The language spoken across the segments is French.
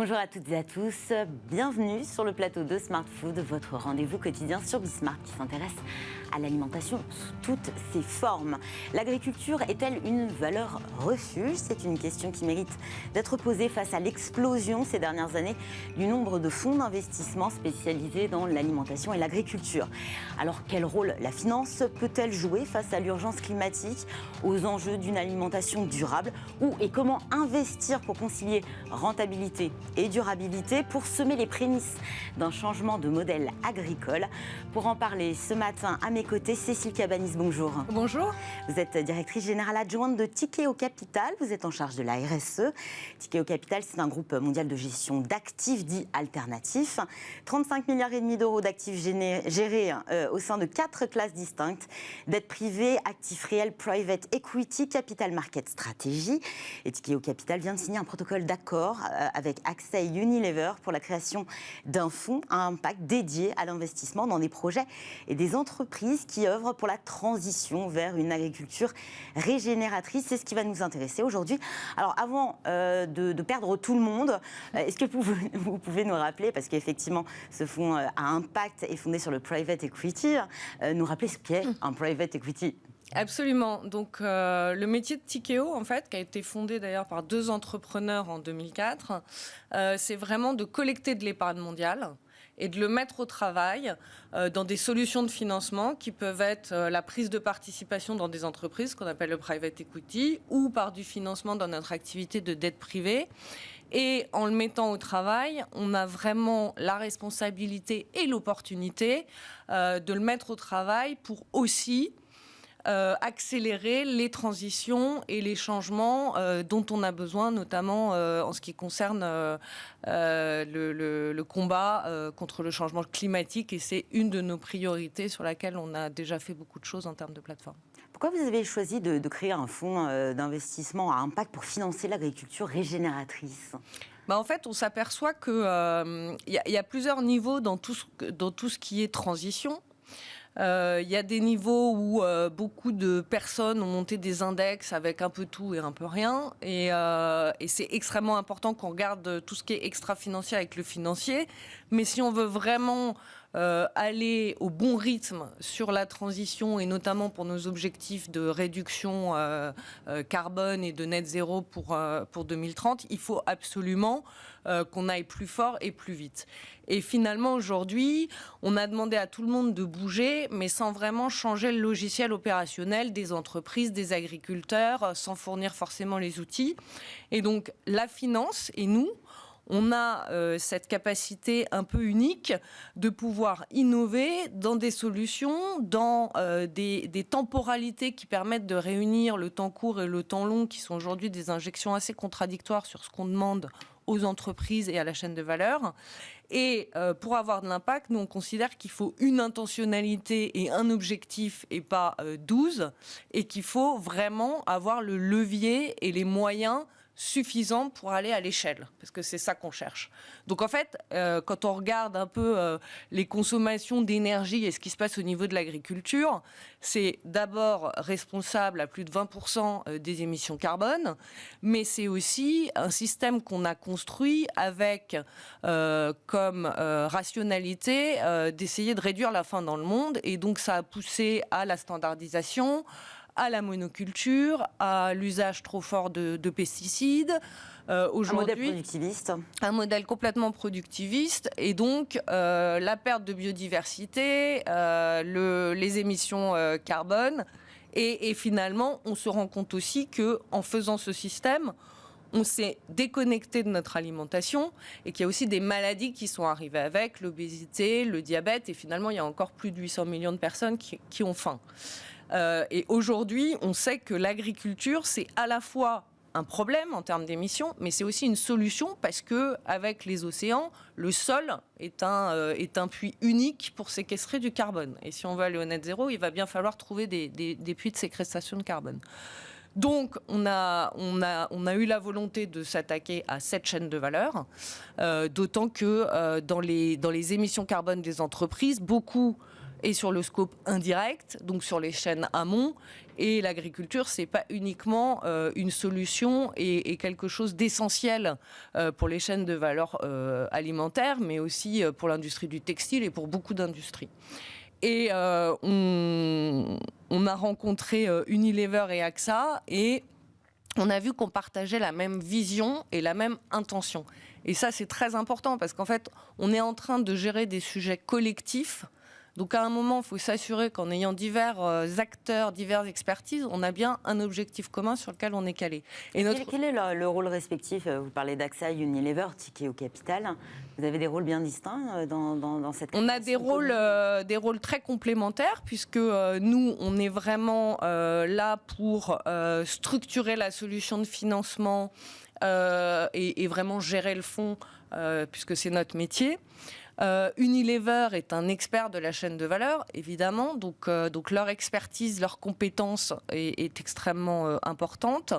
Bonjour à toutes et à tous, bienvenue sur le plateau de Smart Food, votre rendez-vous quotidien sur Bismart qui s'intéresse à l'alimentation sous toutes ses formes. L'agriculture est-elle une valeur refuge? C'est une question qui mérite d'être posée face à l'explosion ces dernières années du nombre de fonds d'investissement spécialisés dans l'alimentation et l'agriculture. Alors quel rôle la finance peut-elle jouer face à l'urgence climatique, aux enjeux d'une alimentation durable? Où et comment investir pour concilier rentabilité et durabilité, pour semer les prémices d'un changement de modèle agricole? Pour en parler ce matin, à mes côtés, Cécile Cabanis, bonjour. Bonjour. Vous êtes directrice générale adjointe de Tikeo Capital, vous êtes en charge de la RSE. Tikeo Capital, c'est un groupe mondial de gestion d'actifs dits alternatifs. 35 milliards et demi d'euros d'actifs gérés au sein de 4 classes distinctes: dette privée, actifs réels, private equity, capital market stratégie. Et Tikeo Capital vient de signer un protocole d'accord avec AXA et Unilever pour la création d'un fonds à impact dédié à l'investissement dans des projets et des entreprises qui œuvrent pour la transition vers une agriculture régénératrice. C'est ce qui va nous intéresser aujourd'hui. Alors avant de perdre tout le monde, est-ce que vous pouvez nous rappeler, parce qu'effectivement ce fonds à impact est fondé sur le private equity, nous rappeler ce qu'est un private equity? Absolument. Donc, le métier de Tikeo, en fait, qui a été fondé d'ailleurs par 2 entrepreneurs en 2004, c'est vraiment de collecter de l'épargne mondiale et de le mettre au travail dans des solutions de financement qui peuvent être la prise de participation dans des entreprises, qu'on appelle le private equity, ou par du financement dans notre activité de dette privée. Et en le mettant au travail, on a vraiment la responsabilité et l'opportunité de le mettre au travail pour aussi accélérer les transitions et les changements dont on a besoin, notamment en ce qui concerne le combat contre le changement climatique. Et c'est une de nos priorités sur laquelle on a déjà fait beaucoup de choses en termes de plateforme. Pourquoi vous avez choisi de créer un fonds d'investissement à impact pour financer l'agriculture régénératrice? En fait, on s'aperçoit qu'il y a plusieurs niveaux dans tout ce qui est transition. Il y a des niveaux où beaucoup de personnes ont monté des index avec un peu tout et un peu rien. Et c'est extrêmement important qu'on regarde tout ce qui est extra-financier avec le financier. Mais si on veut vraiment aller au bon rythme sur la transition, et notamment pour nos objectifs de réduction carbone et de net zéro pour 2030, il faut absolument qu'on aille plus fort et plus vite. Et finalement, aujourd'hui, on a demandé à tout le monde de bouger, mais sans vraiment changer le logiciel opérationnel des entreprises, des agriculteurs, sans fournir forcément les outils. Et donc, la finance et nous, on a cette capacité un peu unique de pouvoir innover dans des solutions, dans des temporalités qui permettent de réunir le temps court et le temps long, qui sont aujourd'hui des injections assez contradictoires sur ce qu'on demande aux entreprises et à la chaîne de valeur. Et pour avoir de l'impact, nous on considère qu'il faut une intentionnalité et un objectif et pas 12, et qu'il faut vraiment avoir le levier et les moyens suffisant pour aller à l'échelle, parce que c'est ça qu'on cherche. Donc en fait, quand on regarde un peu les consommations d'énergie et ce qui se passe au niveau de l'agriculture, c'est d'abord responsable à plus de 20% des émissions carbone, mais c'est aussi un système qu'on a construit avec comme rationalité d'essayer de réduire la faim dans le monde, et donc ça a poussé à la standardisation, à la monoculture, à l'usage trop fort de pesticides. Aujourd'hui, un modèle productiviste. Un modèle complètement productiviste. Et donc, la perte de biodiversité, les émissions carbone. Et finalement, on se rend compte aussi qu'en faisant ce système, on s'est déconnecté de notre alimentation et qu'il y a aussi des maladies qui sont arrivées avec, l'obésité, le diabète. Et finalement, il y a encore plus de 800 millions de personnes qui ont faim. Et aujourd'hui, on sait que l'agriculture, c'est à la fois un problème en termes d'émissions, mais c'est aussi une solution parce que avec les océans, le sol est un puits unique pour séquestrer du carbone. Et si on veut aller au net zéro, il va bien falloir trouver des puits de séquestration de carbone. Donc, on a eu la volonté de s'attaquer à cette chaîne de valeur, d'autant que dans les émissions carbone des entreprises, beaucoup et sur le scope indirect, donc sur les chaînes amont. Et l'agriculture, c'est pas uniquement une solution et quelque chose d'essentiel pour les chaînes de valeur alimentaire, mais aussi pour l'industrie du textile et pour beaucoup d'industries. Et on a rencontré Unilever et AXA et on a vu qu'on partageait la même vision et la même intention. Et ça, c'est très important parce qu'en fait, on est en train de gérer des sujets collectifs. Donc à un moment, il faut s'assurer qu'en ayant divers acteurs, diverses expertises, on a bien un objectif commun sur lequel on est calé. Et quel est le rôle respectif? Vous parlez d'AXA, Unilever, Tikehau Capital. Vous avez des rôles bien distincts dans cette On a des rôles très complémentaires puisque nous, on est vraiment là pour structurer la solution de financement et vraiment gérer le fonds puisque c'est notre métier. Unilever est un expert de la chaîne de valeur, évidemment, donc leur expertise, leur compétence est extrêmement importante.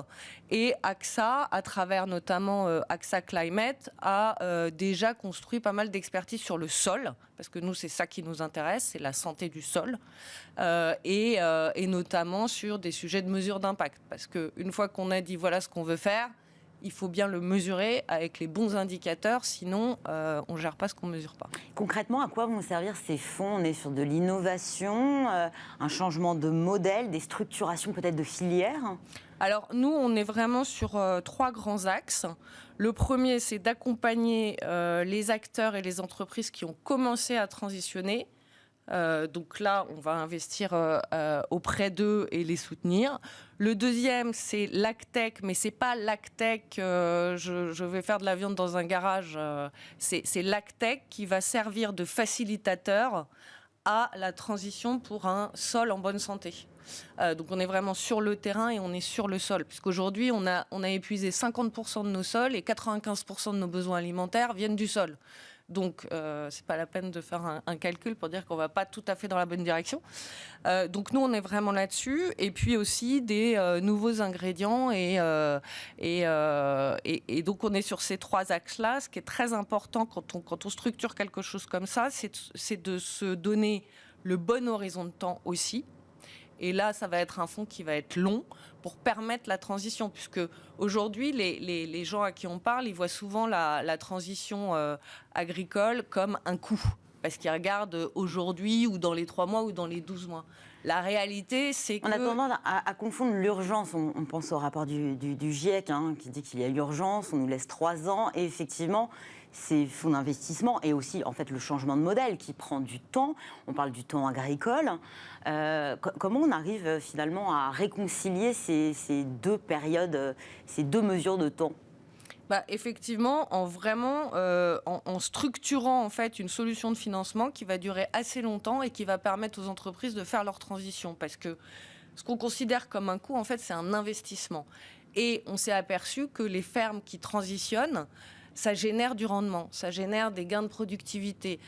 Et AXA, à travers notamment AXA Climate, a déjà construit pas mal d'expertise sur le sol, parce que nous, c'est ça qui nous intéresse, c'est la santé du sol, et notamment sur des sujets de mesure d'impact. Parce qu'une fois qu'on a dit voilà ce qu'on veut faire, il faut bien le mesurer avec les bons indicateurs, sinon on ne gère pas ce qu'on ne mesure pas. Concrètement, à quoi vont servir ces fonds? On est sur de l'innovation, un changement de modèle, des structurations peut-être de filières? Alors nous, on est vraiment sur 3 grands axes. Le premier, c'est d'accompagner les acteurs et les entreprises qui ont commencé à transitionner. Donc là, on va investir auprès d'eux et les soutenir. Le deuxième, c'est l'agtech, mais c'est pas l'agtech, je vais faire de la viande dans un garage. C'est l'agtech qui va servir de facilitateur à la transition pour un sol en bonne santé. Donc on est vraiment sur le terrain et on est sur le sol. Puisqu'aujourd'hui, on a épuisé 50% de nos sols et 95% de nos besoins alimentaires viennent du sol. Donc, c'est pas la peine de faire un calcul pour dire qu'on va pas tout à fait dans la bonne direction. Donc, nous, on est vraiment là-dessus. Et puis aussi des nouveaux ingrédients. Et donc, on est sur ces 3 axes-là. Ce qui est très important quand on structure quelque chose comme ça, c'est de se donner le bon horizon de temps aussi. Et là, ça va être un fonds qui va être long pour permettre la transition. Puisque aujourd'hui, les gens à qui on parle, ils voient souvent la transition agricole comme un coût. Parce qu'ils regardent aujourd'hui ou dans les 3 mois ou dans les 12 mois. La réalité, c'est que... On a tendance à confondre l'urgence. On pense au rapport du GIEC qui dit qu'il y a urgence. On nous laisse 3 ans. Et effectivement, ces fonds d'investissement et aussi en fait le changement de modèle qui prend du temps. On parle du temps agricole. Comment on arrive finalement à réconcilier ces 2 périodes, ces 2 mesures de temps? Effectivement, en structurant en fait une solution de financement qui va durer assez longtemps et qui va permettre aux entreprises de faire leur transition. Parce que ce qu'on considère comme un coût, en fait, c'est un investissement. Et on s'est aperçu que les fermes qui transitionnent, ça génère du rendement, ça génère des gains de productivité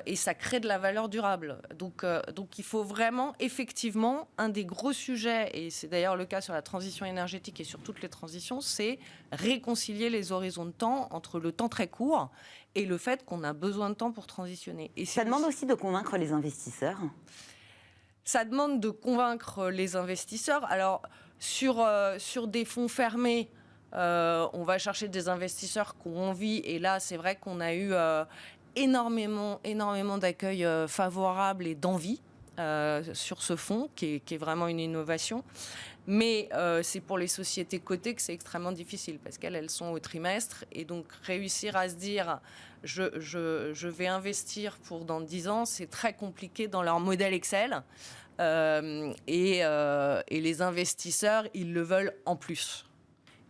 et ça crée de la valeur durable. Donc il faut vraiment, effectivement, un des gros sujets, et c'est d'ailleurs le cas sur la transition énergétique et sur toutes les transitions, c'est réconcilier les horizons de temps entre le temps très court et le fait qu'on a besoin de temps pour transitionner. Et ça demande aussi de convaincre les investisseurs. Ça demande de convaincre les investisseurs. Alors, sur des fonds fermés, on va chercher des investisseurs qui ont envie. Et là, c'est vrai qu'on a eu énormément d'accueil favorable et d'envie sur ce fonds, qui est vraiment une innovation. Mais c'est pour les sociétés cotées que c'est extrêmement difficile, parce qu'elles sont au trimestre. Et donc, réussir à se dire, je vais investir pour dans 10 ans, c'est très compliqué dans leur modèle Excel. Et les investisseurs, ils le veulent en plus.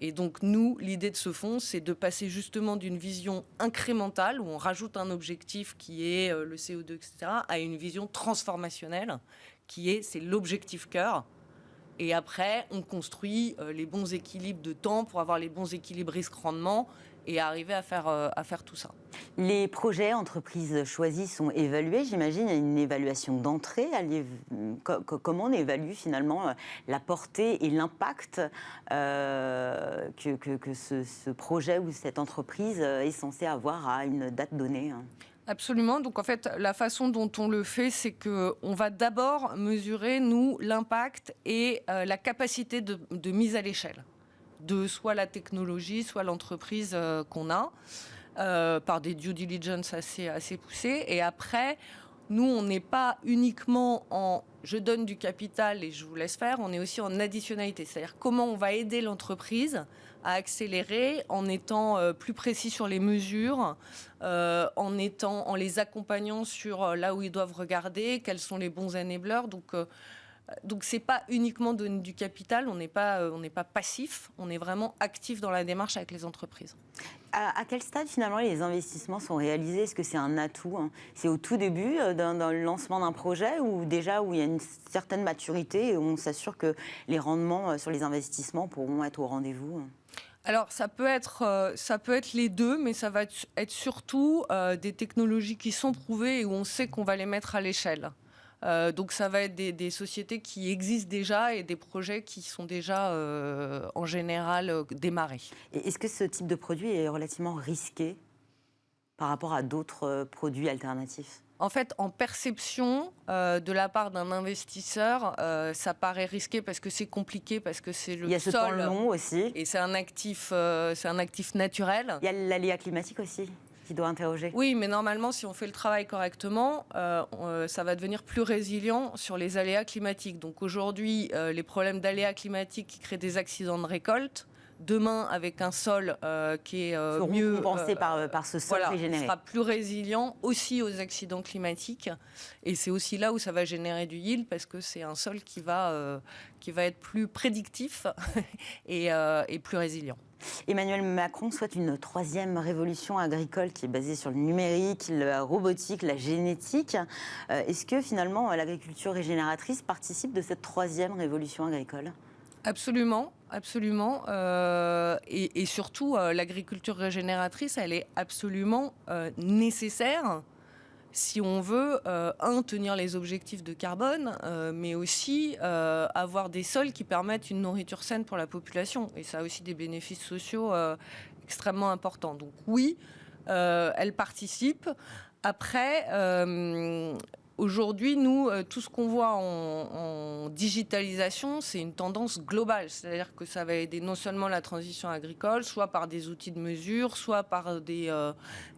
Et donc, nous, l'idée de ce fonds, c'est de passer justement d'une vision incrémentale, où on rajoute un objectif qui est le CO2, etc., à une vision transformationnelle, c'est l'objectif cœur. Et après, on construit les bons équilibres de temps pour avoir les bons équilibres risque-rendement et arriver à faire tout ça. Les projets entreprises choisis sont évalués, j'imagine. Il y a une évaluation d'entrée. Comment on évalue finalement la portée et l'impact que ce projet ou cette entreprise est censé avoir à une date donnée? Absolument. Donc en fait, la façon dont on le fait, c'est qu'on va d'abord mesurer, nous, l'impact et la capacité de mise à l'échelle de soit la technologie, soit l'entreprise qu'on a, par des due diligence assez poussées. Et après, nous, on n'est pas uniquement en « je donne du capital et je vous laisse faire », on est aussi en additionnalité. C'est-à-dire comment on va aider l'entreprise à accélérer en étant plus précis sur les mesures, en les accompagnant sur là où ils doivent regarder, quels sont les bons enablers. Donc c'est pas uniquement donner du capital, on n'est pas passif, on est vraiment actif dans la démarche avec les entreprises. À quel stade finalement les investissements sont réalisés? Est-ce que c'est un atout, hein? C'est au tout début dans le lancement d'un projet ou déjà où il y a une certaine maturité et où on s'assure que les rendements sur les investissements pourront être au rendez-vous? Alors, ça peut être les deux, mais ça va être surtout des technologies qui sont prouvées et où on sait qu'on va les mettre à l'échelle. Donc, ça va être des sociétés qui existent déjà et des projets qui sont déjà, en général, démarrés. Et est-ce que ce type de produit est relativement risqué par rapport à d'autres produits alternatifs? En fait, en perception de la part d'un investisseur, ça paraît risqué parce que c'est compliqué, parce que c'est le sol. Il y a ce temps long aussi. Et c'est un actif naturel. Il y a l'aléa climatique aussi qui doit interroger. Oui, mais normalement, si on fait le travail correctement, ça va devenir plus résilient sur les aléas climatiques. Donc aujourd'hui, les problèmes d'aléas climatiques qui créent des accidents de récolte, demain, avec un sol qui est mieux compensé par ce sol régénéré, sera plus résilient aussi aux accidents climatiques. Et c'est aussi là où ça va générer du yield parce que c'est un sol qui va être plus prédictif et plus résilient. Emmanuel Macron souhaite une 3e révolution agricole qui est basée sur le numérique, la robotique, la génétique. Est-ce que finalement l'agriculture régénératrice participe de cette 3e révolution agricole ? Absolument, absolument. Et surtout, l'agriculture régénératrice, elle est absolument nécessaire si on veut, tenir les objectifs de carbone, mais aussi avoir des sols qui permettent une nourriture saine pour la population. Et ça a aussi des bénéfices sociaux extrêmement importants. Donc oui, elle participe. Après... Aujourd'hui, nous, tout ce qu'on voit en digitalisation, c'est une tendance globale. C'est-à-dire que ça va aider non seulement la transition agricole, soit par des outils de mesure, soit par des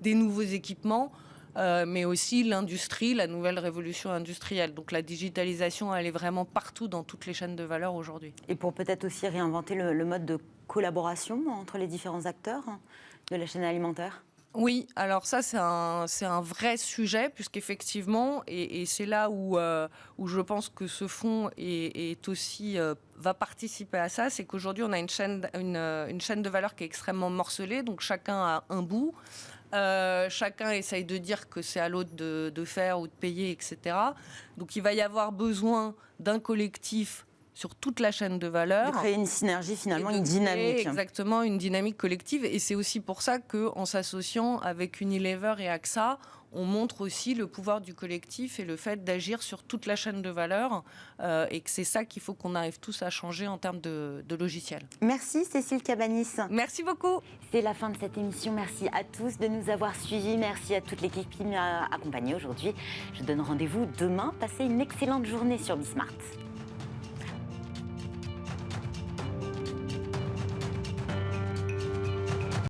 nouveaux équipements, mais aussi l'industrie, la nouvelle révolution industrielle. Donc la digitalisation, elle est vraiment partout dans toutes les chaînes de valeur aujourd'hui. Et pour peut-être aussi réinventer le mode de collaboration entre les différents acteurs de la chaîne alimentaire ? Oui, alors ça c'est un vrai sujet puisqu'effectivement, et c'est là où je pense que ce fonds est aussi va participer à ça, c'est qu'aujourd'hui on a une chaîne de valeur qui est extrêmement morcelée, donc chacun a un bout. Chacun essaye de dire que c'est à l'autre de faire ou de payer, etc. Donc il va y avoir besoin d'un collectif sur toute la chaîne de valeur. De créer une synergie, finalement, une dynamique. Exactement, une dynamique collective. Et c'est aussi pour ça qu'en s'associant avec Unilever et AXA, on montre aussi le pouvoir du collectif et le fait d'agir sur toute la chaîne de valeur. Et que c'est ça qu'il faut qu'on arrive tous à changer en termes de logiciels. Merci Cécile Cabanis. Merci beaucoup. C'est la fin de cette émission. Merci à tous de nous avoir suivis. Merci à toute l'équipe qui m'a accompagnée aujourd'hui. Je donne rendez-vous demain. Passez une excellente journée sur Bismart.